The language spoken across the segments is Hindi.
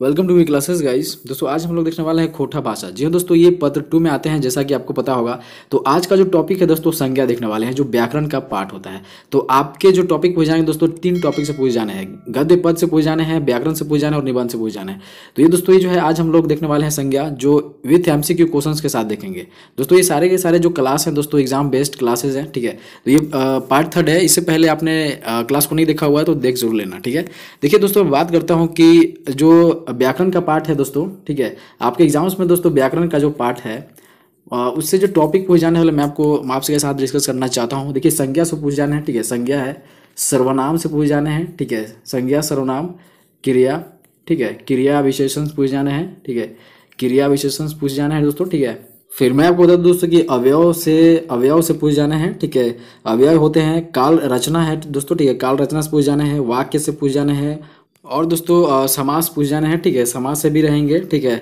Welcome to V classes guys. दोस्तों आज हम लोग देखने वाले हैं खोटा भाषा। जी हाँ दोस्तों, ये पत्र 2 में आते हैं जैसा कि आपको पता होगा। तो आज का जो टॉपिक है दोस्तों, संज्ञा देखने वाले हैं, जो व्याकरण का पार्ट होता है। तो आपके जो टॉपिक पूछे जाएंगे दोस्तों, 3 टॉपिक से पूछे जाने हैं। गद्य पद से पूछे जाने हैं, व्याकरण से पूछे जाने हैं और निबंध से पूछे जाने हैं। तो ये दोस्तों ये जो है आज हम लोग देखने वाले हैं संज्ञा, जो विथ एमसीक्यू क्वेश्चंस के साथ देखेंगे। दोस्तों ये सारे के सारे जो क्लास हैं दोस्तों, एग्जाम बेस्ड क्लासेज हैं, ठीक है। तो ये पार्ट 3 है। इससे पहले आपने क्लास को नहीं देखा हुआ है तो देख जरूर लेना, ठीक है। देखिए दोस्तों, बात करता हूँ कि जो व्याकरण का पार्ट है दोस्तों, ठीक है, आपके एग्जाम्स में दोस्तों व्याकरण का जो पार्ट है उससे जो टॉपिक पूछ जाने वाले मैं आपसे के साथ डिस्कस करना चाहता हूँ। देखिए संज्ञा से पूछ जाने हैं, ठीक है, संज्ञा है। सर्वनाम से पूछ जाने हैं, ठीक है, संज्ञा सर्वनाम। क्रिया, ठीक है, क्रिया विशेषण पूछ जाने हैं, ठीक है, क्रिया विशेषण पूछ जाने हैं दोस्तों, ठीक है। फिर मैं आपको बता दूं दोस्तों कि अवयव से पूछ जाने हैं, ठीक है। अवयव होते हैं, काल रचना है दोस्तों, ठीक है, काल रचना से पूछ जाने हैं, वाक्य से पूछ जाने हैं और दोस्तों समास पूछ जाने हैं, ठीक है, समास से भी रहेंगे, ठीक है।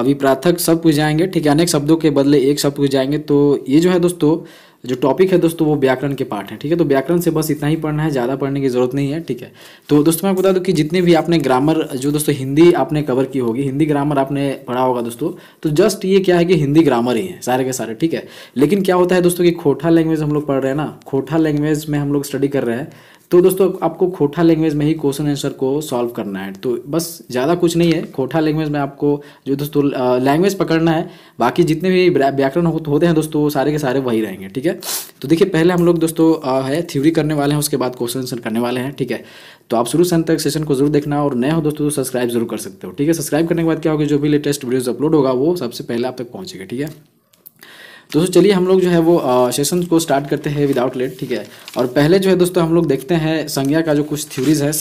विप्रार्थक सब पूछ जाएंगे, ठीक है, अनेक शब्दों के बदले एक शब्द पूछ जाएंगे। तो ये जो है दोस्तों, जो टॉपिक है दोस्तों वो व्याकरण के पार्ट है, ठीक है। तो व्याकरण से बस इतना ही पढ़ना है, ज़्यादा पढ़ने की जरूरत नहीं है, ठीक है। तो दोस्तों मैं बता दूं कि जितने भी आपने ग्रामर, जो दोस्तों हिंदी आपने कवर की होगी, हिंदी ग्रामर आपने पढ़ा होगा दोस्तों, तो जस्ट ये क्या है कि हिंदी ग्रामर ही है सारे के सारे, ठीक है। लेकिन क्या होता है दोस्तों कि खोटा लैंग्वेज हम लोग पढ़ रहे हैं ना, खोटा लैंग्वेज में हम लोग स्टडी कर रहे हैं। तो दोस्तों आपको खोटा लैंग्वेज में ही क्वेश्चन आंसर को सॉल्व करना है। तो बस ज़्यादा कुछ नहीं है, खोटा लैंग्वेज में आपको जो दोस्तों लैंग्वेज पकड़ना है। बाकी जितने भी व्याकरण होते हैं दोस्तों, सारे के सारे वही रहेंगे, ठीक है। तो देखिए पहले हम लोग दोस्तों है थ्योरी करने वाले हैं, उसके बाद क्वेश्चन आंसर करने वाले हैं, ठीक है। तो आप शुरू से अंत तक सेशन को जरूर देखना, और नए हो दोस्तों तो सब्सक्राइब जरूर कर सकते हो, ठीक है। सब्सक्राइब करने के बाद क्या होगा, जो भी लेटेस्ट वीडियोज अपलोड होगा वो सबसे पहले आप तक पहुँचेगा, ठीक है। दोस्तों चलिए हम लोग जो है वो सेशन को स्टार्ट करते हैं विदाउट लेट, ठीक है। और पहले जो है दोस्तों हम लोग देखते हैं संज्ञा का जो कुछ थ्योरीज है।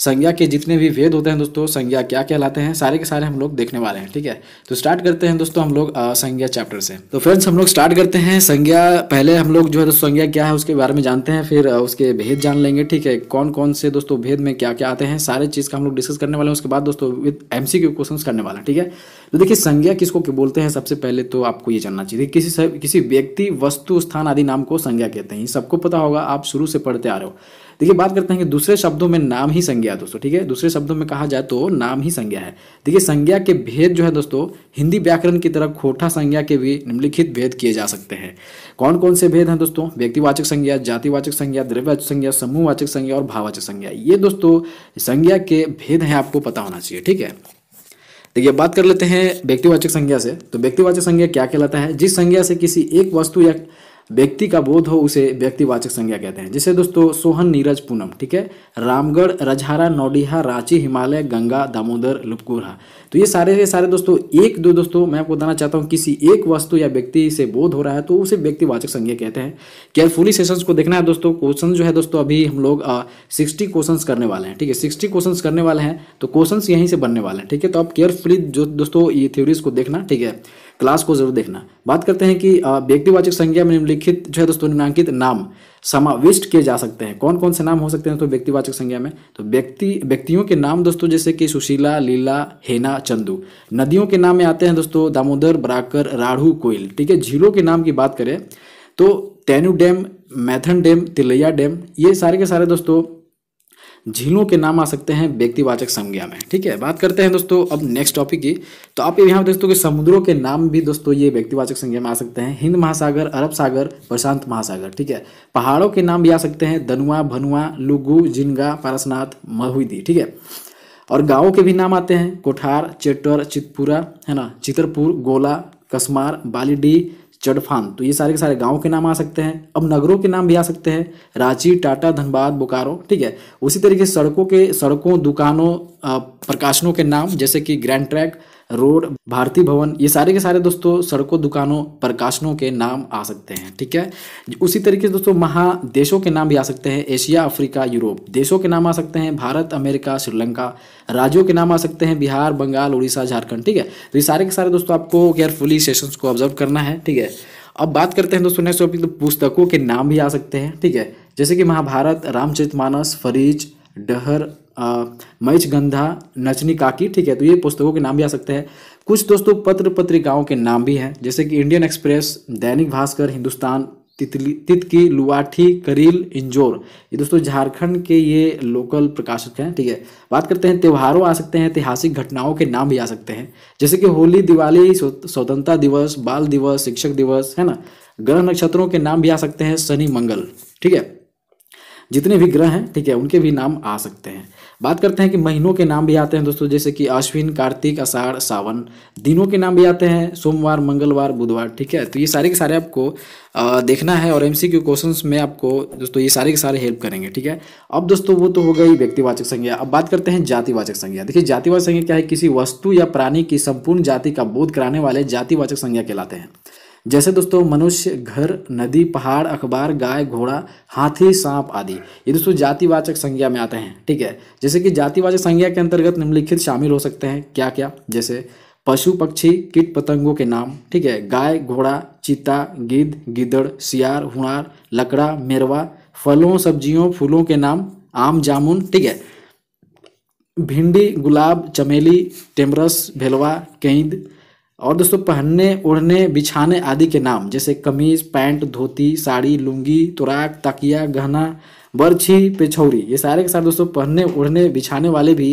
संज्ञा के जितने भी भेद होते हैं दोस्तों, संज्ञा क्या कहलाते हैं, सारे के सारे हम लोग देखने वाले हैं, ठीक है। तो स्टार्ट करते हैं दोस्तों हम लोग संज्ञा चैप्टर से। तो फ्रेंड्स हम लोग स्टार्ट करते हैं संज्ञा। पहले हम लोग जो है दोस्तों संज्ञा क्या है उसके बारे में जानते हैं, फिर उसके भेद जान लेंगे, ठीक है। कौन कौन से दोस्तों भेद में क्या क्या आते हैं, सारे चीज़ का हम लोग डिस्कस करने वाले हैं। उसके बाद दोस्तों विद एमसीक्यू क्वेश्चंस करने वाले हैं, ठीक है। तो देखिए संज्ञा किसको बोलते हैं, सबसे पहले तो आपको ये जानना चाहिए। किसी व्यक्ति, वस्तु, स्थान आदि नाम को संज्ञा कहते हैं, ये सबको पता होगा, आप शुरू से पढ़ते आ रहे हो। देखिए बात करते हैं कि दूसरे शब्दों में नाम ही संज्ञा है दोस्तों, ठीक है। दूसरे शब्दों में कहा जाए तो नाम ही संज्ञा है। देखिए संज्ञा के भेद जो है दोस्तों, हिंदी व्याकरण की तरह खोटा संज्ञा के भी निम्नलिखित भेद किए जा सकते हैं। कौन कौन से भेद हैं दोस्तों, व्यक्तिवाचक संज्ञा, जातिवाचक संज्ञा, द्रव्यवाचक संज्ञा, समूहवाचक संज्ञा और भाववाचक संज्ञा। ये दोस्तों संज्ञा के भेद हैं, आपको पता होना चाहिए, ठीक है। देखिए बात कर लेते हैं व्यक्तिवाचक संज्ञा से। तो व्यक्तिवाचक संज्ञा क्या कहलाता है, जिस संज्ञा से किसी एक वस्तु या व्यक्ति का बोध हो उसे व्यक्तिवाचक संज्ञा कहते हैं। जैसे दोस्तों सोहन, नीरज, पूनम, ठीक है, रामगढ़, रजहारा, नौडिहा, रांची, हिमालय, गंगा, दामोदर, लुपकुरा। तो ये सारे दोस्तों एक दो दोस्तों मैं आपको बताना चाहता हूँ, किसी एक वस्तु या व्यक्ति से बोध हो रहा है तो उसे व्यक्तिवाचक संज्ञा कहते हैं। केयरफुली सेशंस को देखना है दोस्तों। क्वेश्चन जो है दोस्तों अभी हम लोग 60 क्वेश्चंस करने वाले हैं, ठीक है, 60 क्वेश्चंस करने वाले हैं। तो क्वेश्चंस यहीं से बनने वाले हैं, ठीक है। तो आप केयरफुली जो दोस्तों ये थ्योरीज को देखना, ठीक है, क्लास को जरूर देखना। बात करते हैं कि व्यक्तिवाचक संज्ञा में निम्नलिखित जो है दोस्तों निम्नांकित नाम समाविष्ट किए जा सकते हैं। कौन कौन से नाम हो सकते हैं तो व्यक्तिवाचक संज्ञा में, तो व्यक्तियों के नाम दोस्तों जैसे कि सुशीला, लीला, हेना, चंदू। नदियों के नाम में आते हैं दोस्तों दामोदर, बराकर, राढ़ू, कोयल, ठीक है। झीलों के नाम की बात करें तो Tenu dam, Maithon dam, Tilaiya dam, ये सारे के सारे दोस्तों झीलों के नाम आ सकते हैं व्यक्तिवाचक संज्ञा में, ठीक है। बात करते हैं दोस्तों अब नेक्स्ट टॉपिक की। तो आप यहाँ दोस्तों के समुद्रों के नाम भी दोस्तों ये व्यक्तिवाचक संज्ञा में आ सकते हैं। हिंद महासागर, अरब सागर, प्रशांत महासागर, ठीक है। पहाड़ों के नाम भी आ सकते हैं, दनुआ, भनुआ, लुगु, जिनगा, पारसनाथ, महुदी, ठीक है। और गाँवों के भी नाम आते हैं, कोठार, चेटर, चितपुरा, है ना, चितरपुर, गोला, कसमार, बालीडीह, चड़फान। तो ये सारे के सारे गांव के नाम आ सकते हैं। अब नगरों के नाम भी आ सकते हैं, रांची, टाटा, धनबाद, बोकारो, ठीक है। उसी तरीके से सड़कों, दुकानों, प्रकाशनों के नाम जैसे कि ग्रैंड ट्रैक, रोड, भारती भवन, ये सारे के सारे दोस्तों सड़कों, दुकानों, प्रकाशनों के नाम आ सकते हैं, ठीक है। उसी तरीके से दोस्तों महादेशों के नाम भी आ सकते हैं, एशिया, अफ्रीका, यूरोप। देशों के नाम आ सकते हैं, भारत, अमेरिका, श्रीलंका। राज्यों के नाम आ सकते हैं, बिहार, बंगाल, उड़ीसा, झारखंड, ठीक है। तो ये सारे के सारे दोस्तों आपको केयरफुली सेशंस को ऑब्जर्व करना है, ठीक है। अब बात करते हैं दोस्तों नेक्स्ट टॉपिक। तो पुस्तकों के नाम भी आ सकते हैं, ठीक है, जैसे कि महाभारत, रामचरितमानस, फरीज, डहर, महीचगंधा, नचनी काकी, ठीक है। तो ये पुस्तकों के नाम भी आ सकते हैं। कुछ दोस्तों पत्र पत्रिकाओं के नाम भी हैं, जैसे कि इंडियन एक्सप्रेस, दैनिक भास्कर, हिंदुस्तान, तितली, तितकी, लुआठी, करील, इंजोर। ये दोस्तों झारखंड के ये लोकल प्रकाशक हैं। ठीक है, बात करते हैं त्योहारों आ सकते हैं, ऐतिहासिक घटनाओं के नाम भी आ सकते हैं, जैसे कि होली, दिवाली, स्वतंत्रता दिवस, बाल दिवस, शिक्षक दिवस, है ना। ग्रह नक्षत्रों के नाम भी आ सकते हैं, शनि, मंगल। ठीक है, जितने भी ग्रह हैं, ठीक है, उनके भी नाम आ सकते हैं। बात करते हैं कि महीनों के नाम भी आते हैं दोस्तों, जैसे कि अश्विन, कार्तिक, आषाढ़, सावन। दिनों के नाम भी आते हैं, सोमवार, मंगलवार, बुधवार। ठीक है, तो ये सारे के सारे आपको देखना है और एमसीक्यू क्वेश्चंस में आपको दोस्तों ये सारे के सारे हेल्प करेंगे। ठीक है, अब दोस्तों वो तो हो गई व्यक्तिवाचक संज्ञा। अब बात करते हैं जातिवाचक संज्ञा। देखिए, जातिवाचक संज्ञा क्या है? किसी वस्तु या प्राणी की संपूर्ण जाति का बोध कराने वाले जातिवाचक संज्ञा कहलाते हैं। जैसे दोस्तों मनुष्य, घर, नदी, पहाड़, अखबार, गाय, घोड़ा, हाथी, सांप आदि, ये दोस्तों जातिवाचक संज्ञा में आते हैं। ठीक है, जैसे कि जातिवाचक संज्ञा के अंतर्गत निम्नलिखित शामिल हो सकते हैं, क्या क्या? जैसे पशु, पक्षी, कीट पतंगों के नाम। ठीक है, गाय, घोड़ा, चीता, गिद्ध, गिद्दड़, सियार, हुणार, लकड़ा, मेरवा। फलों, सब्जियों, फूलों के नाम, आम, जामुन। ठीक है, भिंडी, गुलाब, चमेली, टेमरस, भेलवा, केंद। और दोस्तों पहनने, ओढ़ने, बिछाने आदि के नाम, जैसे कमीज, पैंट, धोती, साड़ी, लुंगी, तुराक, तकिया, गहना, बरछी, पेछौरी। ये सारे के सारे दोस्तों पहनने, ओढ़ने, बिछाने वाले भी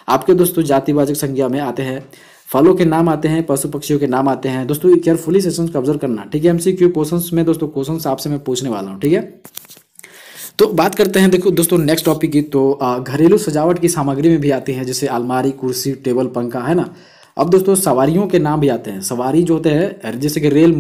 आपके दोस्तों जातिवाचक संज्ञा में आते हैं। फलों के नाम आते हैं, पशु पक्षियों के नाम आते हैं। दोस्तों केयरफुली सेशंस को ऑब्जर्व करना। ठीक है, एमसीक्यू क्वेश्चंस में दोस्तों क्वेश्चंस आपसे मैं पूछने वाला हूँ। ठीक है, तो बात करते हैं देखो दोस्तों नेक्स्ट टॉपिक की। तो घरेलू सजावट की सामग्री में भी आती है, जैसे अलमारी, कुर्सी, टेबल, पंखा, है ना। अब दोस्तों सवारियों के नाम भी आते हैं। सवारी जो होते हैं जैसे कि रेल,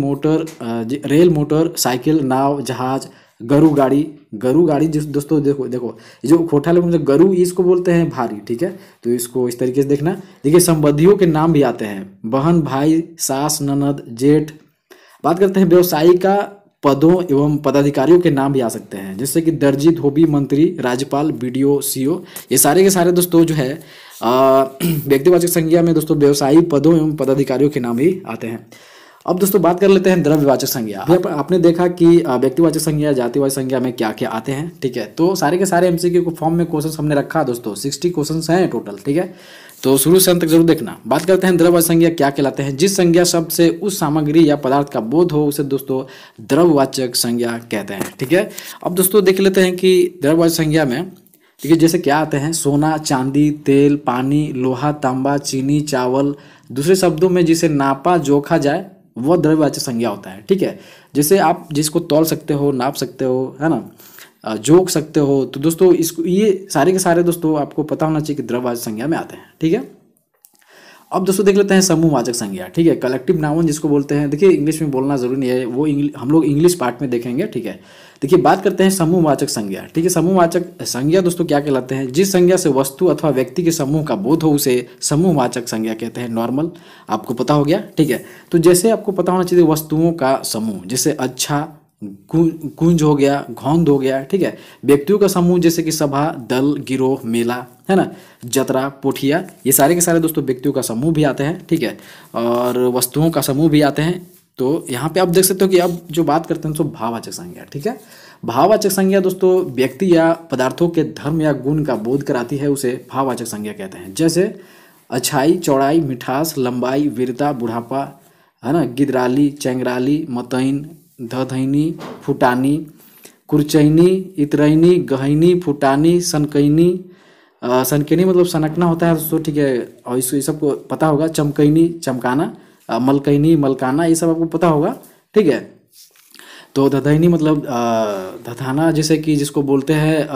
मोटर, साइकिल, नाव, जहाज, गरु गाड़ी। गरु गाड़ी जिस दोस्तों देखो देखो जो खोटा लोग गरु, इसको बोलते हैं भारी। ठीक है, तो इसको इस तरीके से देखना। देखिए संबंधियों के नाम भी आते हैं, बहन, भाई, सास, ननद, जेठ। बात करते हैं व्यवसायी का पदों एवं पदाधिकारियों के नाम भी आ सकते हैं, जैसे कि दर्जी, धोबी, मंत्री, राज्यपाल, बीडीओ, सीओ। ये सारे के सारे दोस्तों जो है व्यक्तिवाचक संज्ञा में दोस्तों व्यवसायी पदों एवं पदाधिकारियों के नाम भी आते हैं। अब दोस्तों बात कर लेते हैं द्रव्यवाचक संज्ञा। आपने देखा कि व्यक्तिवाचक संज्ञा, जातिवाचक संज्ञा में क्या क्या आते हैं। ठीक है, तो सारे के सारे एमसीक्यू के फॉर्म में क्वेश्चन हमने रखा दोस्तों, 60 क्वेश्चन हैं टोटल। ठीक है, तो शुरू से अंत तक जरूर देखना। बात करते हैं द्रव्यवाचक संज्ञा क्या कहलाते हैं। जिस संज्ञा शब्द से उस सामग्री या पदार्थ का बोध हो उसे दोस्तों द्रव्यवाचक संज्ञा कहते हैं। ठीक है, अब दोस्तों देख लेते हैं कि द्रव्यवाचक संज्ञा में ठीक है जैसे क्या आते हैं, सोना, चांदी, तेल, पानी, लोहा, तांबा, चीनी, चावल। दूसरे शब्दों में जिसे नापा जोखा जाए वह द्रव्यवाचक संज्ञा होता है। ठीक है, जैसे आप जिसको तौल सकते हो, नाप सकते हो, है ना, जोक सकते हो। तो दोस्तों इसको ये सारे के सारे दोस्तों आपको पता होना चाहिए कि द्रव्यवाचक संज्ञा में आते हैं। ठीक है, अब दोस्तों देख लेते हैं समूहवाचक संज्ञा। ठीक है, कलेक्टिव नाउन जिसको बोलते हैं। देखिए इंग्लिश में बोलना जरूरी नहीं है, वो हम लोग इंग्लिश पार्ट में देखेंगे। ठीक है, देखिए बात करते हैं समूहवाचक संज्ञा। ठीक है, समूहवाचक संज्ञा दोस्तों क्या कहलाते हैं? जिस संज्ञा से वस्तु अथवा व्यक्ति के समूह का बोध हो उसे समूहवाचक संज्ञा कहते हैं। नॉर्मल आपको पता हो गया। ठीक है, तो जैसे आपको पता होना चाहिए वस्तुओं का समूह, जैसे अच्छा, कुंज हो गया, घौंद हो गया। ठीक है, व्यक्तियों का समूह जैसे कि सभा, दल, गिरोह, मेला, है ना, जतरा, पोठिया। ये सारे के सारे दोस्तों व्यक्तियों का समूह भी आते हैं। ठीक है, और वस्तुओं का समूह भी आते हैं। तो यहाँ पे आप देख सकते हो कि अब जो बात करते हैं तो भाववाचक संज्ञा। ठीक है, भाववाचक संज्ञा दोस्तों व्यक्ति या पदार्थों के धर्म या गुण का बोध कराती है, उसे भाववाचक संज्ञा कहते हैं। जैसे अच्छाई, चौड़ाई, मिठास, लंबाई, वीरता, बुढ़ापा, है ना, गिदराली, चेंगराली, मतैन, धधैनी, फुटानी, कुरचैनी, इतरैनी, गहैनी, फुटानी, सनकैनी। सनकैनी मतलब सनकना होता है दोस्तों। ठीक है, और इसको ये सबको पता होगा। चमकैनी, चमकाना, मलकैनी, मलकाना, ये सब आपको पता होगा। ठीक है, तो धधैनी मतलब धधाना, जैसे कि जिसको बोलते हैं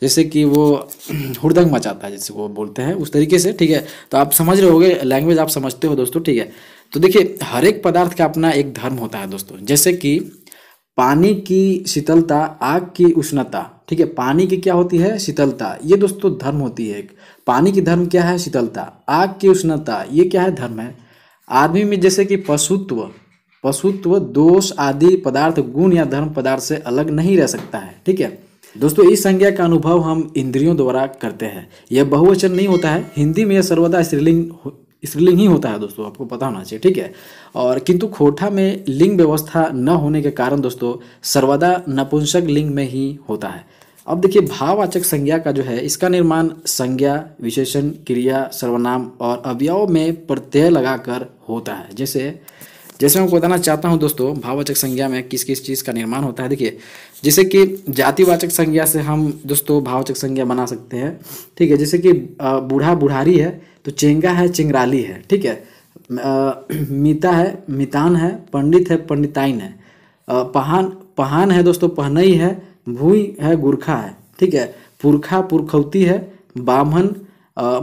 जैसे कि वो हुड़दंग मचाता है, जैसे वो बोलते हैं उस तरीके से। ठीक है, तो आप समझ रहे होगे, लैंग्वेज आप समझते हो दोस्तों। ठीक है, तो देखिए हर एक पदार्थ का अपना एक धर्म होता है दोस्तों। जैसे कि पानी की शीतलता, आग की उष्णता। ठीक है, पानी की क्या होती है? शीतलता। ये दोस्तों धर्म होती है। पानी की धर्म क्या है? शीतलता। आग की उष्णता ये क्या है? धर्म है। आदमी में जैसे कि पशुत्व, दोष आदि पदार्थ गुण या धर्म पदार्थ से अलग नहीं रह सकता है। ठीक है दोस्तों, इस संज्ञा का अनुभव हम इंद्रियों द्वारा करते हैं। यह बहुवचन नहीं होता है। हिंदी में यह सर्वदा स्त्रीलिंग ही होता है दोस्तों, आपको पता होना चाहिए। ठीक है, और किंतु खोटा में लिंग व्यवस्था न होने के कारण दोस्तों सर्वदा नपुंसक लिंग में ही होता है। अब देखिए भाववाचक संज्ञा का जो है इसका निर्माण संज्ञा, विशेषण, क्रिया, सर्वनाम और अवयव में प्रत्यय लगाकर होता है। जैसे जैसे मैं आपको बताना चाहता हूँ दोस्तों, भाववाचक संज्ञा में किस किस चीज़ का निर्माण होता है। देखिए, जैसे कि जातिवाचक संज्ञा से हम दोस्तों भाववाचक संज्ञा बना सकते हैं, ठीक है। जैसे कि बूढ़ा बुढ़ारी है तो चेंगा है चिंगराली है, ठीक है। मीता है मितान है, पंडित है पंडिताइन है, पहान पहान है दोस्तों पहनई है, भूई है गुरखा है, ठीक है। पुरखा पुरखौती है, बामन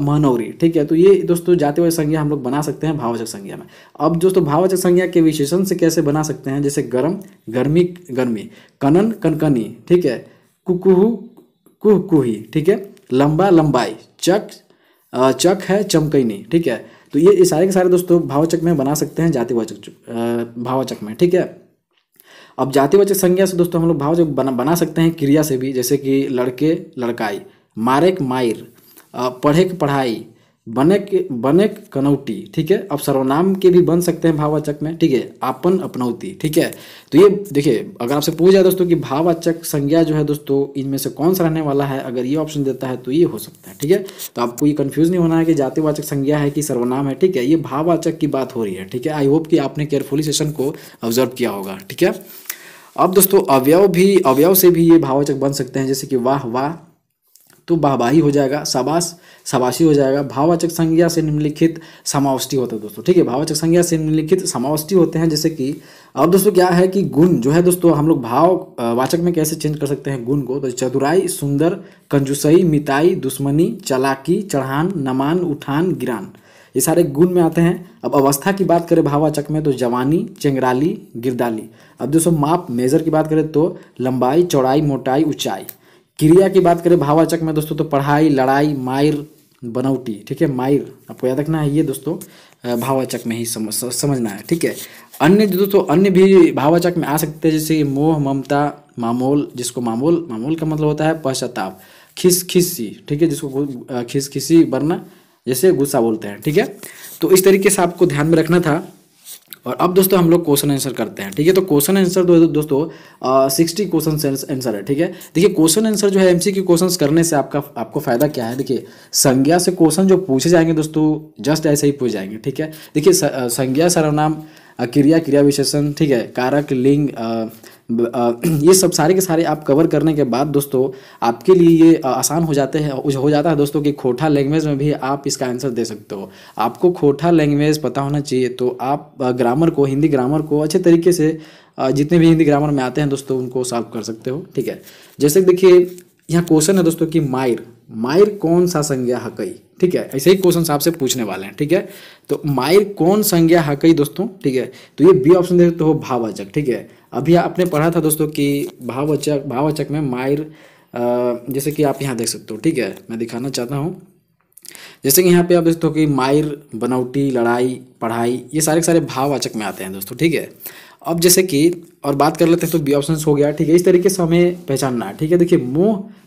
मनौरी, ठीक है। तो ये दोस्तों जातिवाचक संज्ञा हम लोग बना सकते हैं भाववाचक संज्ञा में। अब दोस्तों भाववाचक संज्ञा के विशेषण से कैसे बना सकते हैं, जैसे गरम गर्मी गर्मी, कनन कनकनी, ठीक है। कुकुहू कुहकुही, ठीक है। लंबा लंबाई, चक चक है चमकैनी, ठीक है। तो ये सारे के सारे दोस्तों भाववाचक में बना सकते हैं जातिवाचक भाववाचक में, ठीक है। अब जातिवाचक संज्ञा से दोस्तों हम लोग भाववाचक बना सकते हैं क्रिया से भी, जैसे कि लड़के लड़काई, मारे मायर, पढ़े पढ़ाई, बने कनौटी, ठीक है। अब सर्वनाम के भी बन सकते हैं भाववाचक में, ठीक है। आपन अपनौती, ठीक है। तो ये देखिए, अगर आपसे पूछ जाए दोस्तों कि भाववाचक संज्ञा जो है दोस्तों इनमें से कौन सा रहने वाला है, अगर ये ऑप्शन देता है तो ये हो सकता है, ठीक है। तो आपको ये कंफ्यूज नहीं होना है कि जातिवाचक संज्ञा है कि सर्वनाम है, ठीक है। ये भाववाचक की बात हो रही है, ठीक है। आई होप कि आपने केयरफुली सेशन को ऑब्जर्व किया होगा, ठीक है। अब दोस्तों अवयव से भी ये भाववाचक बन सकते हैं, जैसे कि वाह वाह तो वाहवाही हो जाएगा, शाबाश शाबाशी हो जाएगा। भाववाचक संज्ञा से निम्नलिखित समावष्टि होते हैं दोस्तों, ठीक है। भाववाचक संज्ञा से निम्नलिखित समावष्टि होते हैं, जैसे कि अब दोस्तों क्या है कि गुण जो है दोस्तों हम लोग भाववाचक में कैसे चेंज कर सकते हैं गुण को, तो चतुराई, सुंदर, कंजूसई, मिताई, दुश्मनी, चालाकी, चढ़ान, नमान, उठान, गिरान, ये सारे गुण में आते हैं। अब अवस्था की बात करें भाववाचक में तो जवानी, चेंगराली, गिरदाली। अब दोस्तों माप मेजर की बात करें तो लंबाई, चौड़ाई, मोटाई, ऊंचाई। क्रिया की बात करें भाववाचक में दोस्तों तो पढ़ाई, लड़ाई, मायर, बनौटी, ठीक है। मायर आपको याद रखना है, ये दोस्तों भाववाचक में ही समझना है, ठीक है। अन्य दोस्तों अन्य भी भाववाचक में आ सकते हैं, जैसे मोह, ममता, मामोल, जिसको मामोल का मतलब होता है पश्चाताप, खिसी, ठीक है, जिसको खिसी बरना, जैसे गुस्सा बोलते हैं, ठीक है। तो इस तरीके से आपको ध्यान में रखना था। और अब दोस्तों हम लोग क्वेश्चन आंसर करते हैं, ठीक है। तो क्वेश्चन आंसर दोस्तों 60 क्वेश्चन आंसर है, ठीक है। देखिए क्वेश्चन आंसर जो है एमसीक्यू क्वेश्चंस करने से आपको फायदा क्या है, देखिए संज्ञा से क्वेश्चन जो पूछे जाएंगे दोस्तों जस्ट ऐसे ही पूछे जाएंगे, ठीक है। देखिए संज्ञा, सर्वनाम, क्रिया, क्रिया विशेषण, ठीक है, कारक, लिंग, ये सब सारे के सारे आप कवर करने के बाद दोस्तों आपके लिए ये आसान हो जाता है दोस्तों कि खोटा लैंग्वेज में भी आप इसका आंसर दे सकते हो। आपको खोटा लैंग्वेज पता होना चाहिए, तो आप ग्रामर को, हिंदी ग्रामर को अच्छे तरीके से जितने भी हिंदी ग्रामर में आते हैं दोस्तों उनको सॉल्व कर सकते हो, ठीक है। जैसे देखिए यहाँ क्वेश्चन है दोस्तों कि मायर कौन सा संज्ञा हकई, ठीक है। ऐसे ही क्वेश्चन आपसे पूछने वाले हैं, ठीक है। तो मायर कौन संज्ञा हकई दोस्तों, ठीक है। तो ये बी ऑप्शन दे तो भाववाचक, ठीक है। अभी आपने पढ़ा था दोस्तों कि भाववाचक में मायर, जैसे कि आप यहाँ देख सकते हो, ठीक है। मैं दिखाना चाहता हूँ, जैसे कि यहाँ पे आप देखते हो कि मायर, बनौटी, लड़ाई, पढ़ाई, ये सारे के सारे भाववाचक में आते हैं दोस्तों, ठीक है। अब जैसे कि और बात कर लेते हैं तो बी ऑप्शन हो गया, ठीक है। इस तरीके से हमें पहचानना है, ठीक है। देखिए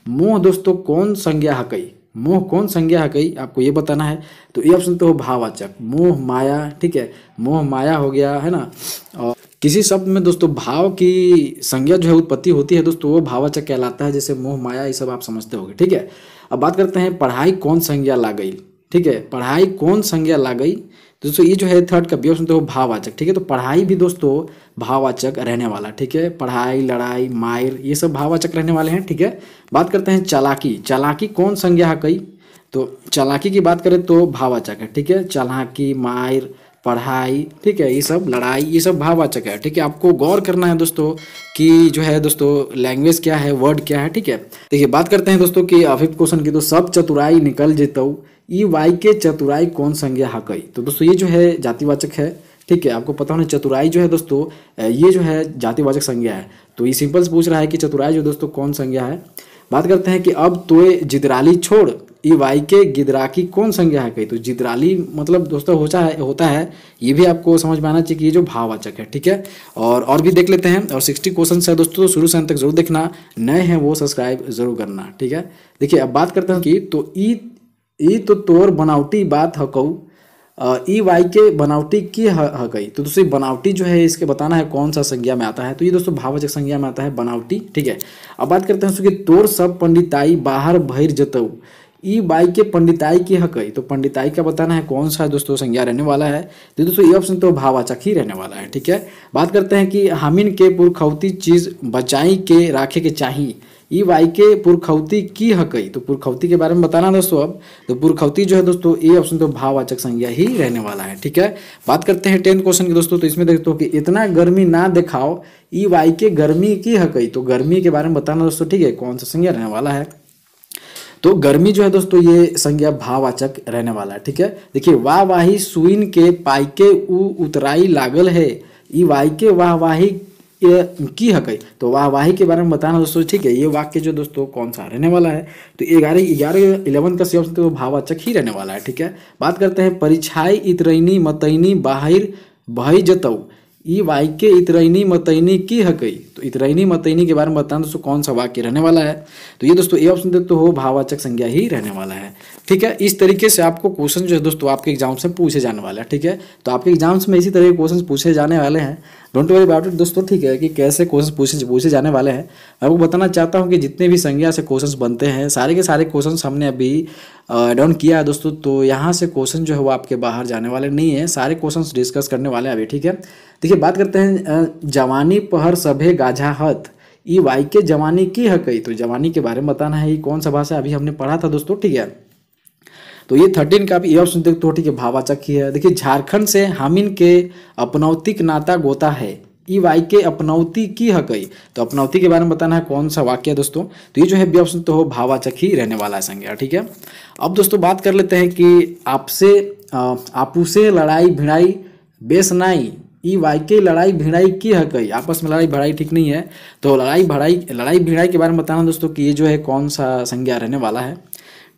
मोह दोस्तों कौन संज्ञा हकई, मोह कौन संज्ञा हकई आपको ये बताना है। तो ये ऑप्शन तो हो भाववाचक, मोह माया, ठीक है, मोह माया हो गया, है ना। और किसी शब्द में दोस्तों भाव की संज्ञा जो है उत्पत्ति होती है दोस्तों वो भाववाचक कहलाता है, जैसे मोह माया, ये सब आप समझते होंगे, ठीक है। अब बात करते हैं पढ़ाई कौन संज्ञा ला गई, ठीक है। पढ़ाई कौन संज्ञा ला गई दोस्तों, ये जो है थर्ड का बी ऑप्शन तो भाववाचक, ठीक है। तो पढ़ाई भी दोस्तों भाववाचक रहने वाला, ठीक है। पढ़ाई, लड़ाई, मायर, ये सब भाववाचक रहने वाले हैं, ठीक है। बात करते हैं चालाकी कौन संज्ञा हकई, तो चालाकी की बात करें तो भाववाचक है, ठीक है। चालाकी, मायर, पढ़ाई, ठीक है, ये सब लड़ाई, ये सब भाववाचक है, ठीक है। आपको गौर करना है दोस्तों कि जो है दोस्तों लैंग्वेज क्या है, वर्ड क्या है, ठीक है। देखिए बात करते हैं दोस्तों कि फिफ्थ क्वेश्चन की, तो सब चतुराई निकल जेतौ ई वाई के चतुराई कौन संज्ञा हकई। तो दोस्तों ये जो है जातिवाचक है, ठीक है। आपको पता होना चतुराई जो है दोस्तों ये जो है जातिवाचक संज्ञा है। तो ये सिंपल से पूछ रहा है कि चतुराई जो दोस्तों कौन संज्ञा है। बात करते हैं कि अब तोय जिदराली छोड़ ई वाई के गिदराकी कौन संज्ञा है कही। तो जिदराली मतलब दोस्तों होता है ये भी आपको समझ में आना चाहिए कि ये जो भाववाचक है, ठीक है। और भी देख लेते हैं, और 60 क्वेश्चन है दोस्तों, तो शुरू से अंत तक जरूर देखना, नए हैं वो सब्सक्राइब जरूर करना, ठीक है। देखिए अब बात करते हैं कि तो ई तो तोर बनावटी बात हकऊ, ई वाई के बनावटी की हकई। तो दूसरी बनावटी जो है इसके बताना है कौन सा संज्ञा में आता है। तो ये दोस्तों भाववाचक संज्ञा में आता है बनावटी, ठीक है। अब बात करते हैं कि तोर सब पंडिताई बाहर भैर जतऊ, ई बाई के पंडिताई की हकई, तो पंडिताई का बताना है कौन सा दोस्तों संज्ञा रहने वाला है। तो दोस्तों ये ऑप्शन तो भाववाचक ही रहने वाला है। ठीक है, बात करते हैं कि हामिन के पुरखौती चीज बचाई के राखे के चाहिए, ई वाई के पुरखौती की हकई, तो पुरखौती के बारे में बताना दोस्तों। अब तो पुरखौती जो है दोस्तों ये ऑप्शन तो भाववाचक संज्ञा ही रहने वाला है। ठीक है, बात करते हैं 10th क्वेश्चन की दोस्तों। तो इसमें देखते हो कि इतना गर्मी ना दिखाओ, ई वाई के गर्मी की हकई, तो गर्मी के बारे में बताना दोस्तों। ठीक है, कौन सा संज्ञा रहने वाला है। तो गर्मी जो है दोस्तों ये संज्ञा भाववाचक रहने वाला है। ठीक है, देखिए वाह वाही सुइन के पाइके उ उतराई लागल है, ई वाई के वाह वाही की हकई, तो वाहवाही के बारे में बताना दोस्तों। ठीक है, ये वाक्य जो दोस्तों कौन सा रहने वाला है। तो 11 का सी ऑप्शन तो भाववाचक ही रहने वाला है। ठीक है, बात करते हैं परीक्षाई इतरैनी मतैनी बाहिर बहई जतऊ, ई वाई के इतरैनी मतैनी की हकई, तो इतरैनी मतैनी के बारे में बताना दोस्तों कौन सा वाक्य रहने वाला है। तो ये दोस्तों ए ऑप्शन देखते हो भाववाचक संज्ञा ही रहने वाला है। ठीक है, इस तरीके से आपको क्वेश्चन जो है दोस्तों आपके एग्जाम्स में पूछे जाने वाले हैं। ठीक है, तो आपके एग्जाम्स में इसी तरह के क्वेश्चन पूछे जाने वाले हैं। डोंट वरी अबाउट इट दोस्तों। ठीक है, कि कैसे क्वेश्चन पूछे जाने वाले हैं मैं आपको बताना चाहता हूँ कि जितने भी संज्ञा से क्वेश्चंस बनते हैं सारे के सारे क्वेश्चंस हमने अभी डाउन किया है दोस्तों। तो यहाँ से क्वेश्चन जो है वो आपके बाहर जाने वाले नहीं है, सारे क्वेश्चंस डिस्कस करने वाले हैं अभी। ठीक है, देखिए बात करते हैं जवानी पहर सभे गाझा हत, ई वाई के जवानी की हकई, तो जवानी के बारे में बताना है। ये कौन सा भाषा अभी हमने पढ़ा था दोस्तों। ठीक है, तो ये 13 का भी ऑप्शन देखते हो। ठीक है, भाववाचक ही है। देखिए झारखंड से हामिन के अपनौतिक नाता गोता है, ई वाई के अपनौती की हकई, तो अपनौती के बारे में बताना है कौन सा वाक्य है दोस्तों। तो ये जो है बी ऑप्शन तो हो भाववाचक ही रहने वाला है संज्ञा। ठीक है, अब दोस्तों बात कर लेते हैं कि आपसे आपू से लड़ाई भिड़ाई बेसनाई, ई वाई के लड़ाई भिड़ाई की हकई, आपस में लड़ाई भिड़ाई ठीक नहीं है, तो लड़ाई भिड़ाई के बारे में बताना दोस्तों कि ये जो है कौन सा संज्ञा रहने वाला है।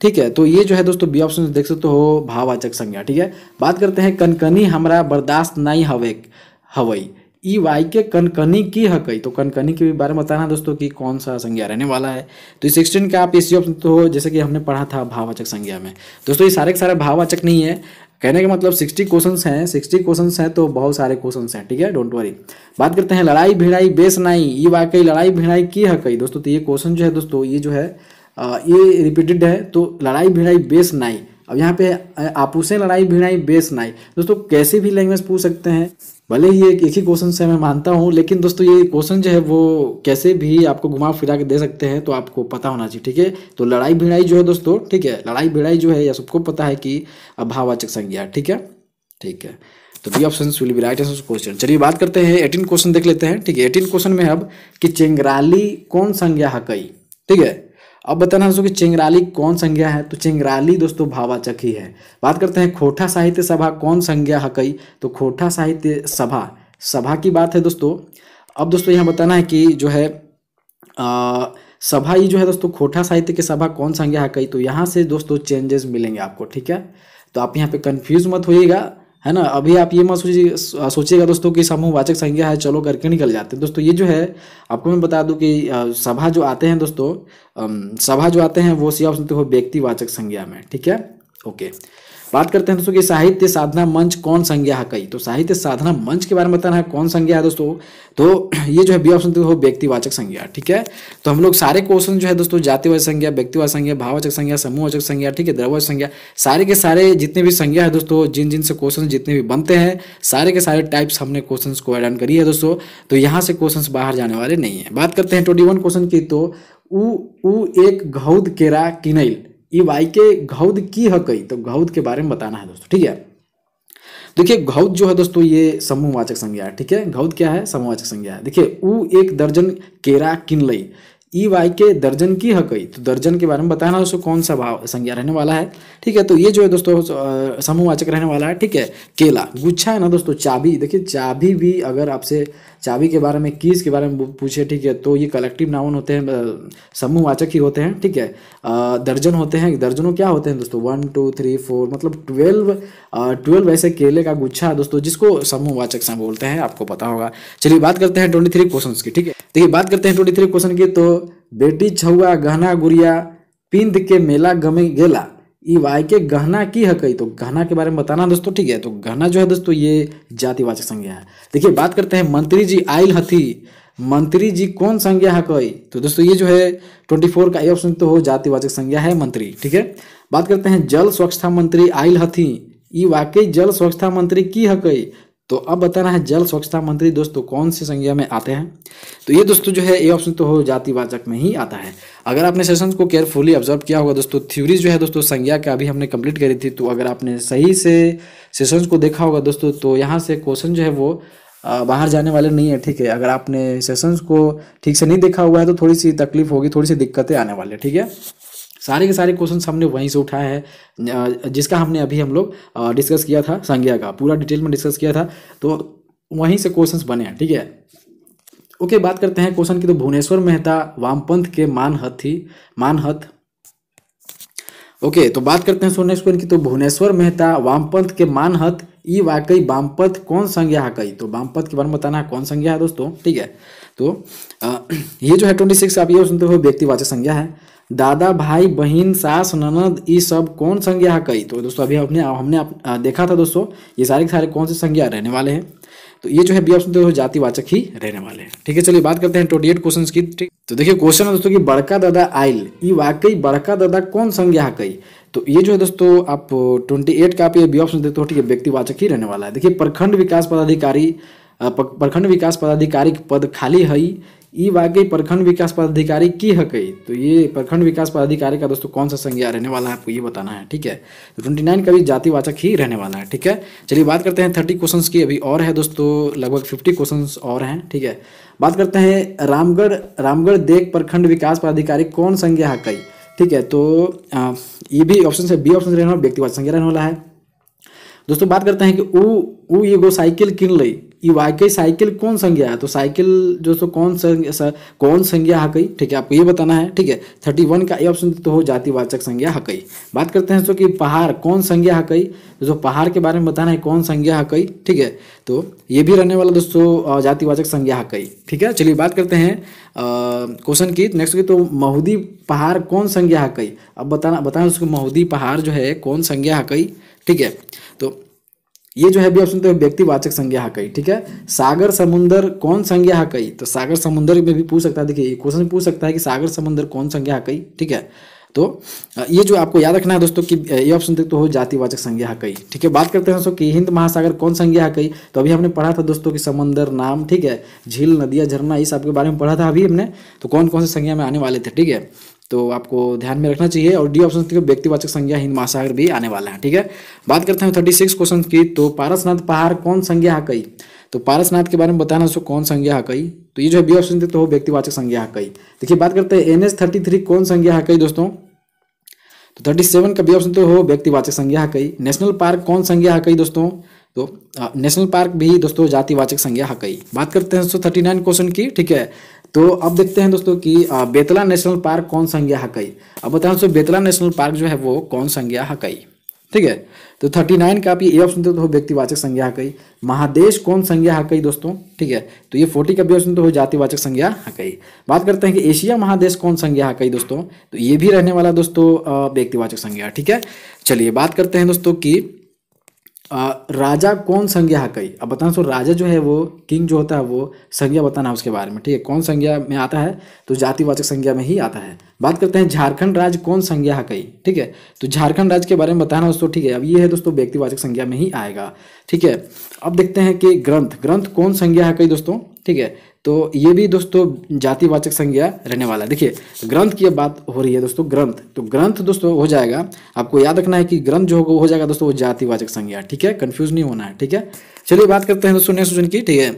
ठीक है, तो ये जो है दोस्तों बी ऑप्शन देख सकते हो भाववाचक संज्ञा। ठीक है, बात करते हैं कनकनी हमरा बर्दाश्त नहीं हवई, ई वाई के कनकनी की हकई, तो कनकनी के बारे में बताना दोस्तों कि कौन सा संज्ञा रहने वाला है। तो 16 का आप इसी ऑप्शन तो जैसे कि हमने पढ़ा था भाववाचक संज्ञा में दोस्तों। ये सारे के सारे भाववाचक नहीं है, कहने का मतलब 60 क्वेश्चंस हैं, 60 क्वेश्चंस हैं तो बहुत सारे क्वेश्चंस हैं। ठीक है, डोंट वरी। बात करते हैं लड़ाई भिड़ाई बेस नाई, ई वाकई लड़ाई भिड़ाई की हकई दोस्तों। तो ये क्वेश्चन जो है दोस्तों ये जो है ये रिपीटेड है, तो लड़ाई भिड़ाई बेस नाई। अब यहाँ पे आपूसे लड़ाई भिड़ाई बेस नाई दोस्तों कैसे भी लैंग्वेज पूछ सकते हैं, भले ही एक ही क्वेश्चन से मैं मानता हूँ, लेकिन दोस्तों ये क्वेश्चन जो है वो कैसे भी आपको घुमा फिरा के दे सकते हैं, तो आपको पता होना चाहिए। ठीक है, तो लड़ाई भिड़ाई जो है दोस्तों, ठीक है, लड़ाई भिड़ाई जो है यह सबको पता है कि भाववाचक संज्ञा। ठीक है, ठीक है, तो B option will be right answer question. चलिए बात करते हैं 18 क्वेश्चन देख लेते हैं। ठीक है, 18 क्वेश्चन में अब कि चेंगराली कौन संज्ञा हकई। ठीक है, अब बताना दोस्तों कि चेंगराली कौन संज्ञा है, तो चेंगराली दोस्तों भाववाचक ही है। बात करते हैं खोटा साहित्य सभा कौन संज्ञा हकई, तो खोटा साहित्य सभा की बात है दोस्तों। अब दोस्तों यहाँ बताना है कि जो है सभा ही जो है दोस्तों खोटा साहित्य की सभा कौन संज्ञा हकई, तो यहाँ से दोस्तों चेंजेस मिलेंगे आपको। ठीक है, तो आप यहाँ पे कंफ्यूज मत होइएगा, है ना। अभी आप ये मत सोचिएगा दोस्तों कि समूहवाचक संज्ञा है चलो करके निकल जाते हैं दोस्तों। ये जो है आपको मैं बता दूं कि सभा जो आते हैं दोस्तों, सभा जो आते हैं वो सी ऑप्शन तो हो व्यक्तिवाचक संज्ञा में। ठीक है, ओके। बात करते हैं दोस्तों कि साहित्य साधना मंच कौन संज्ञा हकई, तो साहित्य साधना मंच के बारे में बताना है कौन संज्ञा है दोस्तों। तो ये जो है बी ऑप्शन तो हो व्यक्तिवाचक संज्ञा। ठीक है, तो हम लोग सारे क्वेश्चन जो है दोस्तों जातिवाचक संज्ञा, व्यक्तिवाचक संज्ञा, भाववाचक संज्ञा, समूहवाचक संज्ञा, ठीक है, द्रव्यवाचक संज्ञा, सारे के सारे जितने भी संज्ञा है दोस्तों, जिन से क्वेश्चन जितने भी बनते हैं सारे के सारे टाइप्स हमने क्वेश्चन को ऐड करी है दोस्तों। तो यहाँ से क्वेश्चन बाहर जाने वाले नहीं है। बात करते हैं 21 क्वेश्चन की, तो उ एक घौद केरा किनैल, ई वाई के घौद की हकई, तो घौद के बारे में बताना है दोस्तों। ठीक है, देखिए घौद जो है दोस्तों ये समूहवाचक संज्ञा है। ठीक है, घौद क्या है, समूहवाचक संज्ञा है। देखिए उ एक दर्जन केरा किनलई, ई वाई के दर्जन की हकई, तो दर्जन के बारे में बताना दोस्तों कौन सा भाव संज्ञा रहने वाला है। ठीक है, तो ये जो है दोस्तों समूहवाचक रहने वाला है। ठीक है, केला गुच्छा है ना दोस्तों, चाबी, देखिए चाबी भी अगर आपसे चाबी के बारे में कीज के बारे में पूछे, ठीक है, तो ये कलेक्टिव नाउन होते हैं, समूहवाचक ही होते हैं। ठीक है, दर्जन होते हैं, दर्जनों क्या होते हैं दोस्तों 1 2 3 4 मतलब 12 ऐसे केले का गुच्छा है दोस्तों जिसको समूहवाचक से बोलते हैं, आपको पता होगा। चलिए बात करते हैं 23 क्वेश्चन की। ठीक है, देखिए बात करते हैं 23 क्वेश्चन की, तो बेटी छुआ गहना गुड़िया पिंद के मेला गमे गेला, ई वाई के गहना की हकई, तो गहना के बारे में बताना दोस्तों। ठीक है, तो गहना जो है दोस्तों ये जातिवाचक संज्ञा है। देखिए बात करते हैं मंत्री जी आइल हथी मंत्री जी कौन संज्ञा हकई। तो दोस्तों ये जो है 24 का ए ऑप्शन तो हो जातिवाचक संज्ञा है मंत्री। ठीक है, बात करते हैं जल स्वच्छता मंत्री आइल हथी, ई वाकई जल स्वच्छता मंत्री की हकई। तो अब बताना है जल स्वच्छता मंत्री दोस्तों कौन सी संज्ञा में आते हैं। तो ये दोस्तों जो है ए ऑप्शन तो हो जातिवाचक में ही आता है। अगर आपने सेशंस को केयरफुली ऑब्जर्व किया होगा दोस्तों, थ्योरीज जो है दोस्तों संज्ञा का अभी हमने कंप्लीट करी थी, तो अगर आपने सही से सेशंस को देखा होगा दोस्तों, तो यहाँ से क्वेश्चन जो है वो बाहर जाने वाले नहीं है। ठीक है, अगर आपने सेशंस को ठीक से नहीं देखा हुआ है तो थोड़ी सी तकलीफ होगी, थोड़ी सी दिक्कतें आने वाले। ठीक है, सारे के सारे क्वेश्चन हमने वहीं से उठाए हैं जिसका हमने अभी हम लोग डिस्कस किया था, संज्ञा का पूरा डिटेल में डिस्कस किया था, तो वहीं से क्वेश्चंस बने हैं। ठीक है, ओके, बात करते हैं क्वेश्चन की। तो भुवनेश्वर मेहता वामपंथ के मानहत। ओके, तो बात करते हैं नेक्स्ट क्वेश्चन की। तो भुवनेश्वर मेहता वामपंथ के मानहत, ई वाकई वामपंथ कौन संज्ञा हकई। तो वामपंथ के बारे में बताना है कौन संज्ञा है दोस्तों। ठीक है, तो ये जो है 26 आप ये सुनते हो व्यक्तिवाचक संज्ञा है। दादा भाई बहन सास ननद ये सब कौन संज्ञा हकई। तो दोस्तों अभी हमने देखा था दोस्तों, ये सारे के सारे कौन से संज्ञा रहने वाले हैं। तो ये जो है बी ऑप्शन तो जातिवाचक ही रहने वाले हैं। ठीक है, चलिए बात करते हैं 28 क्वेश्चन की। ठीक, तो देखिए क्वेश्चन है दोस्तों कि बड़का दादा आइल, ये वाकई बड़का दादा कौन संज्ञा हकई। तो ये जो है दोस्तों आप 28 का आप ये बी ऑप्शन देते हो। ठीक है, व्यक्तिवाचक ही रहने वाला है। देखिए प्रखंड विकास पदाधिकारी पद खाली हई, ई वाकई प्रखंड विकास पदाधिकारी की हकई। तो ये प्रखंड विकास पदाधिकारी का दोस्तों कौन सा संज्ञा रहने वाला है, आपको ये बताना है। ठीक है, तो 29 का भी जातिवाचक ही रहने वाला है। ठीक है, चलिए बात करते हैं 30 क्वेश्चंस की। अभी और है दोस्तों, लगभग 50 क्वेश्चंस और हैं। ठीक है, बात करते हैं रामगढ़ देख प्रखंड विकास पदाधिकारी कौन संज्ञा हकई। ठीक है, तो ये भी ऑप्शन से बी ऑप्शन रहने वाला व्यक्तिवाचक संज्ञा रहने वाला है। दोस्तों बात करते हैं कि ऊ एगो साइकिल किन लई, ई वाकई साइकिल कौन संज्ञा है। तो साइकिल दोस्तों कौन संज्ञा हकई। ठीक है, आपको ये बताना है। ठीक है, 31 का ए ऑप्शन तो हो जातिवाचक संज्ञा हकई। बात करते हैं दोस्तों कि पहाड़ कौन संज्ञा हकई। दोस्तों पहाड़ के बारे में बताना है कौन संज्ञा हकई। ठीक है, तो ये भी रहने वाला दोस्तों जातिवाचक संज्ञा हकई। ठीक है, चलिए बात करते हैं क्वेश्चन की नेक्स्ट की। तो महुदी पहाड़ कौन संज्ञा हकई। अब बताना उसको महुदी पहाड़ जो है कौन संज्ञा हकई। ठीक है, तो ये जो है भी ऑप्शन तो व्यक्तिवाचक संज्ञा हकई। ठीक है, सागर समुंदर कौन संज्ञा हकई। तो सागर समुंदर में भी पूछ सकता है। देखिए क्वेश्चन पूछ सकता है कि सागर समुंदर कौन संज्ञा हकई। ठीक है, तो ये जो आपको याद रखना है दोस्तों कि ये ऑप्शन तो हो जातिवाचक संज्ञा हकई। ठीक है, बात करते हैं दोस्तों कि हिंद महासागर कौन संज्ञा हकई। तो अभी हमने पढ़ा था दोस्तों कि समंदर नाम, ठीक है, झील नदियाँ झरना इस सब के बारे में पढ़ा था अभी हमने, तो कौन कौन से संज्ञा में आने वाले थे। ठीक है, तो आपको ध्यान में रखना चाहिए। और डी ऑप्शन व्यक्तिवाचक संज्ञा हिंद महासागर भी आने वाला है। ठीक है, बात करते हैं 36 क्वेश्चन की। तो पारसनाथ पहाड़ कौन संज्ञा हकई। तो पारसनाथ के बारे में बताना उसको कौन संज्ञा हकई। तो ये जो है बी ऑप्शन तो हो व्यक्तिवाचक संज्ञा हकई। देखिए बात करते हैं NH-33 कौन संज्ञा हकई दोस्तों। तो 37 का बी ऑप्शन तो हो व्यक्तिवाचक संज्ञा हकई। नेशनल पार्क कौन संज्ञा हकई दोस्तों। तो नेशनल पार्क भी दोस्तों जातिवाचक संज्ञा हकई। बात करते हैं दोस्तों 39 क्वेश्चन की। ठीक है, तो अब देखते हैं दोस्तों कि बेतला नेशनल पार्क कौन संज्ञा हकई। अब बताएं दोस्तों बेतला नेशनल पार्क जो है वो कौन संज्ञा हकई। ठीक है, तो 39 का भी ए ऑप्शन तो हो व्यक्तिवाचक संज्ञा हकई। महादेश कौन संज्ञा हकई दोस्तों। ठीक है, तो ये 40 का भी ऑप्शन तो हो जातिवाचक संज्ञा हकई। बात करते हैं कि एशिया महादेश कौन संज्ञा हकई दोस्तों। तो ये भी रहने वाला दोस्तों व्यक्तिवाचक संज्ञा। ठीक है, चलिए बात करते हैं दोस्तों कि राजा कौन संज्ञा हकई। अब बताना सो राजा जो है वो किंग जो होता है वो संज्ञा बताना है उसके बारे में। ठीक है, कौन संज्ञा में आता है तो जातिवाचक संज्ञा में ही आता है। बात करते हैं झारखंड राज्य कौन संज्ञा हकई। ठीक है, तो झारखंड राज्य के बारे में बताना दोस्तों। ठीक है, अब ये है दोस्तों व्यक्तिवाचक संज्ञा में ही आएगा। ठीक है, अब देखते हैं कि ग्रंथ कौन संज्ञा हकई दोस्तों। ठीक है, तो ये भी दोस्तों जातिवाचक संज्ञा रहने वाला है। देखिए ग्रंथ की बात हो रही है दोस्तों, ग्रंथ दोस्तों हो जाएगा। आपको याद रखना है कि ग्रंथ जो होगा हो जाएगा दोस्तों वो जातिवाचक संज्ञा। ठीक है, कंफ्यूज नहीं होना है। ठीक है, चलिए बात करते हैं दोस्तों नेक्स्ट क्वेश्चन की। ठीक है,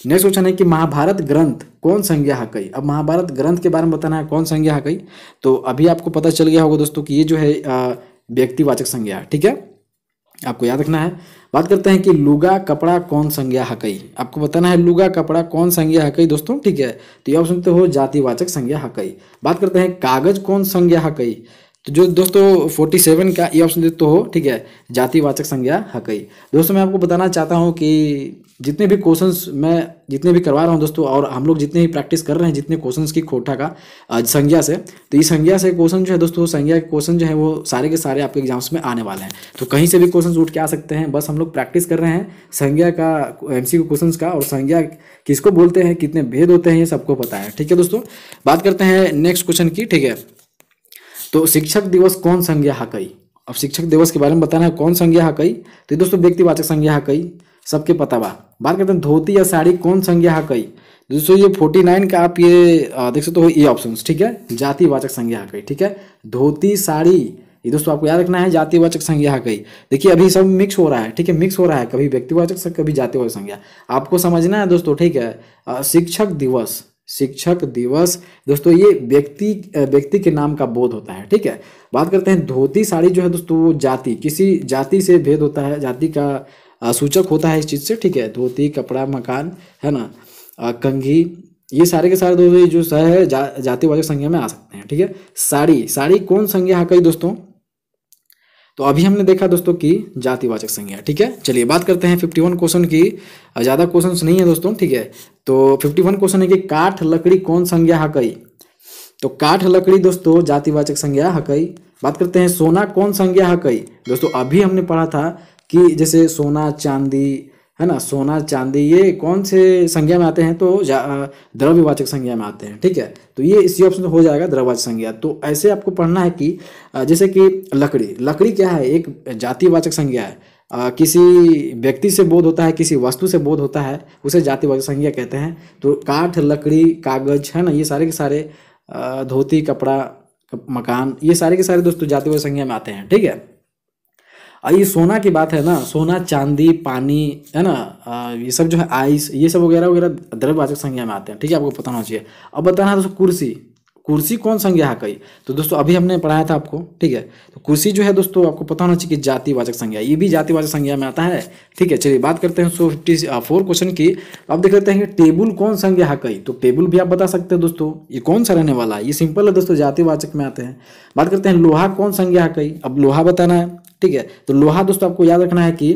नेक्स्ट क्वेश्चन है कि महाभारत ग्रंथ कौन संज्ञा हकई। अब महाभारत ग्रंथ के बारे में बताना है कौन संज्ञा हकई। तो अभी आपको पता चल गया होगा दोस्तों कि ये जो है व्यक्तिवाचक संज्ञा है। ठीक है, आपको याद रखना है। बात करते हैं कि लुगा कपड़ा कौन संज्ञा हकई। आपको बताना है लुगा कपड़ा कौन संज्ञा हकई दोस्तों। ठीक है, तो ये ऑप्शन तो हो जातिवाचक संज्ञा हकई। बात करते हैं कागज कौन संज्ञा हकई। तो जो दोस्तों 47 का ये ऑप्शन तो हो, ठीक है, जातिवाचक संज्ञा हकई। दोस्तों मैं आपको बताना चाहता हूँ कि जितने भी क्वेश्चंस मैं जितने भी करवा रहा हूँ दोस्तों, और हम लोग जितने भी प्रैक्टिस कर रहे हैं जितने क्वेश्चंस की खोटा का संज्ञा से, तो इस संज्ञा से क्वेश्चन जो है दोस्तों, संज्ञा के क्वेश्चन जो है वो सारे के सारे आपके एग्जाम्स में आने वाले हैं। तो कहीं से भी क्वेश्चन उठ के आ सकते हैं, बस हम लोग प्रैक्टिस कर रहे हैं संज्ञा का, MCQ क्वेश्चंस का, और संज्ञा किसको बोलते हैं, कितने भेद होते हैं, ये सबको पता है। ठीक है दोस्तों, बात करते हैं नेक्स्ट क्वेश्चन की। ठीक है, तो शिक्षक दिवस कौन संज्ञा हकई। अब शिक्षक दिवस के बारे में बताना है कौन संज्ञा हकई, तो दोस्तों व्यक्तिवाचक संज्ञा हकई, सबके पता बा। बात करते हैं धोती या साड़ी कौन संज्ञा हकई। दोस्तों ये 49 का आप ये देख सकते हो, ये ऑप्शन, ठीक है, जातिवाचक संज्ञा हकई। ठीक है, धोती साड़ी, ये दोस्तों आपको याद रखना है, जातिवाचक संज्ञा हकई। देखिए अभी सब मिक्स हो रहा है, ठीक है, मिक्स हो रहा है, कभी व्यक्तिवाचक से कभी जातिवाचक संज्ञा, आपको समझना है दोस्तों। ठीक है, शिक्षक दिवस, शिक्षक दिवस दोस्तों ये व्यक्ति के नाम का बोध होता है। ठीक है, बात करते हैं धोती साड़ी जो है दोस्तों, वो जाति, किसी जाति से भेद होता है, जाति का सूचक होता है इस चीज से। ठीक है, धोती, कपड़ा, मकान, है ना, कंघी, ये सारे के सारे दोस्तों जो है जातिवाचक संज्ञा में आ सकते हैं। ठीक है, साड़ी, साड़ी कौन संज्ञा हकई दोस्तों, तो अभी हमने देखा दोस्तों कि जातिवाचक संज्ञा। ठीक है, चलिए बात करते हैं 51 क्वेश्चन की, ज़्यादा क्वेश्चंस नहीं है दोस्तों। ठीक है, तो 51 क्वेश्चन है कि काठ लकड़ी कौन संज्ञा हकई, तो काठ लकड़ी दोस्तों जातिवाचक संज्ञा हकई। बात करते हैं सोना कौन संज्ञा हकई, दोस्तों अभी हमने पढ़ा था कि जैसे सोना चांदी, है ना, सोना चांदी ये कौन से संज्ञा में आते हैं, तो द्रव्यवाचक संज्ञा में आते हैं। ठीक है, तो ये इसी ऑप्शन हो जाएगा द्रव्यवाचक संज्ञा। तो ऐसे आपको पढ़ना है कि जैसे कि लकड़ी, लकड़ी क्या है, एक जातिवाचक संज्ञा है, किसी व्यक्ति से बोध होता है, किसी वस्तु से बोध होता है, उसे जातिवाचक संज्ञा कहते हैं। तो काठ, लकड़ी, कागज, है ना, ये सारे के सारे, धोती, कपड़ा, मकान, ये सारे के सारे दोस्तों जातिवाचक संज्ञा में आते हैं। ठीक है, ये सोना की बात है ना, सोना, चांदी, पानी, है ना, ये सब जो है आइस, ये सब वगैरह वगैरह द्रव्यवाचक संज्ञा में आते हैं। ठीक है, आपको पता होना चाहिए। अब बताना है दोस्तों कुर्सी, कुर्सी कौन संज्ञा हकई, तो दोस्तों अभी हमने पढ़ाया था आपको। ठीक है, तो कुर्सी जो है दोस्तों आपको पता होना चाहिए कि जातिवाचक संज्ञा, ये भी जातिवाचक संज्ञा में आता है। ठीक है, चलिए बात करते हैं 154 क्वेश्चन की। अब देख लेते हैं कि टेबुल कौन संज्ञा हकई, तो टेबुल भी आप बता सकते हैं दोस्तों, ये कौन सा रहने वाला है, ये सिंपल है दोस्तों, जातिवाचक में आते हैं। बात करते हैं लोहा कौन संज्ञा हकई, अब लोहा बताना है। ठीक है, तो लोहा दोस्तों आपको याद रखना है कि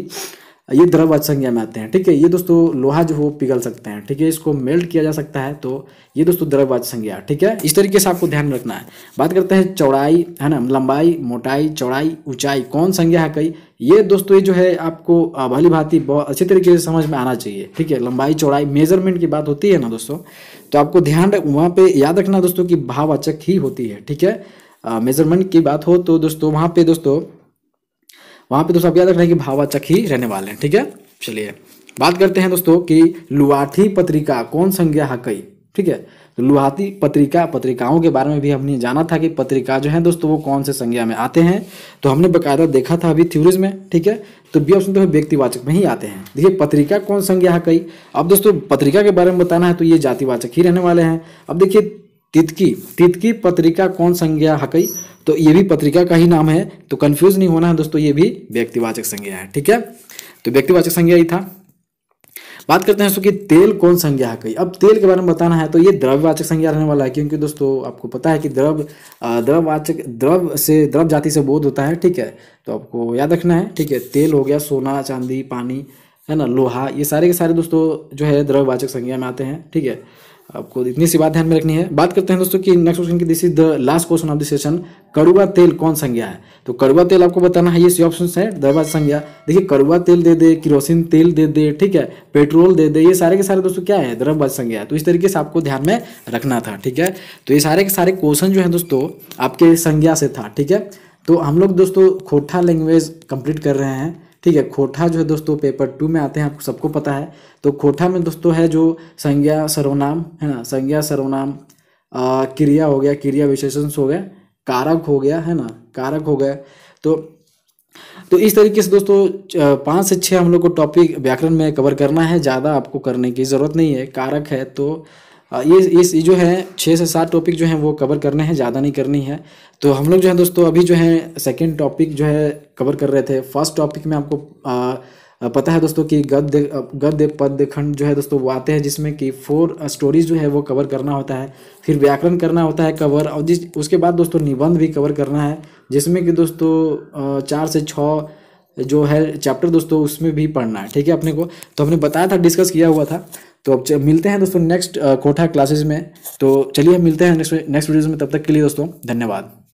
ये द्रव्यवाचक संज्ञा में आते हैं। ठीक है, ये दोस्तों लोहा जो हो पिघल सकते हैं, ठीक है, इसको मेल्ट किया जा सकता है, तो ये दोस्तों द्रव्यवाचक संज्ञा। ठीक है, इस तरीके से आपको ध्यान रखना है। बात करते हैं चौड़ाई, है ना, लंबाई, मोटाई, चौड़ाई, ऊंचाई कौन संज्ञा है कई, ये दोस्तों ये जो है आपको भली भांति बहुत अच्छे तरीके से समझ में आना चाहिए। ठीक है, लंबाई, चौड़ाई, मेजरमेंट की बात होती है ना दोस्तों, तो आपको ध्यान वहाँ पे याद रखना दोस्तों कि भाववाचक ही होती है। ठीक है, मेजरमेंट की बात हो तो दोस्तों वहाँ पे दोस्तों आप याद रखना है कि भाववाचक ही रहने वाले हैं। ठीक है, चलिए बात करते हैं दोस्तों कि लुआठी पत्रिका कौन संज्ञा हकई। ठीक है, तो लुआठी पत्रिका, पत्रिकाओं के बारे में भी हमने जाना था कि पत्रिका जो है दोस्तों वो कौन से संज्ञा में आते हैं, तो हमने बकायदा देखा था अभी थ्योरीज में। ठीक है, तो बी ऑप्शन तो है व्यक्तिवाचक में ही आते हैं। देखिए पत्रिका कौन संज्ञा हकई, अब दोस्तों पत्रिका के बारे में बताना है तो ये जातिवाचक ही रहने वाले हैं। अब देखिए तितकी पत्रिका कौन संज्ञा हकई, तो ये भी पत्रिका का ही नाम है, तो कंफ्यूज नहीं होना है दोस्तों, ये भी व्यक्तिवाचक संज्ञा है। ठीक है, तो व्यक्तिवाचक संज्ञा ही था। बात करते हैं दोस्तों कि तेल कौन संज्ञा हकई, अब तेल के बारे में बताना है तो ये द्रव्यवाचक संज्ञा रहने वाला है, क्योंकि दोस्तों आपको पता है कि द्रव जाति से बोध होता है। ठीक है, तो आपको याद रखना है। ठीक है, तेल हो गया, सोना, चांदी, पानी, है ना, लोहा, ये सारे के सारे दोस्तों जो है द्रव्यवाचक संज्ञा में आते हैं। ठीक है, आपको इतनी सी बात ध्यान में रखनी है। बात करते हैं दोस्तों कि नेक्स्ट क्वेश्चन की, this is the last question of the session, कड़वा तेल कौन संज्ञा है, तो कड़वा तेल आपको बताना है, ये सी ऑप्शन है द्रव्यवाचक संज्ञा। देखिए कड़वा तेल दे दे, केरोसिन तेल दे दे, ठीक है, पेट्रोल दे दे, ये सारे के सारे दोस्तों क्या है, द्रव्यवाचक संज्ञा है। तो इस तरीके से आपको ध्यान में रखना था। ठीक है, तो ये सारे के सारे क्वेश्चन जो है दोस्तों आपके संज्ञा से था। ठीक है, तो हम लोग दोस्तों खोटा लैंग्वेज कंप्लीट कर रहे हैं। ठीक है, खोटा जो है दोस्तों पेपर 2 में आते हैं, आपको सबको पता है। तो खोटा में दोस्तों है जो संज्ञा सर्वनाम, है ना, संज्ञा सर्वनाम, क्रिया हो गया, क्रिया विशेषण हो गया, कारक हो गया, है ना, कारक हो गया। तो इस तरीके से दोस्तों 5 से 6 हम लोग को टॉपिक व्याकरण में कवर करना है, ज़्यादा आपको करने की ज़रूरत नहीं है। कारक है तो ये जो है 6 से 7 टॉपिक जो हैं वो कवर करने हैं, ज़्यादा नहीं करनी है। तो हम लोग जो है दोस्तों अभी जो है सेकंड टॉपिक जो है कवर कर रहे थे। फर्स्ट टॉपिक में आपको पता है दोस्तों कि गद्य पद्य खंड जो है दोस्तों वो आते हैं, जिसमें कि 4 स्टोरीज जो है वो कवर करना होता है। फिर व्याकरण करना होता है कवर, और उसके बाद दोस्तों निबंध भी कवर करना है, जिसमें कि दोस्तों 4 से 6 जो है चैप्टर दोस्तों उसमें भी पढ़ना है। ठीक है, अपने को तो हमने बताया था, डिस्कस किया हुआ था। तो अब मिलते हैं दोस्तों नेक्स्ट कोठा क्लासेस में। तो चलिए हम मिलते हैं नेक्स्ट वीडियोज़ में। तब तक के लिए दोस्तों धन्यवाद।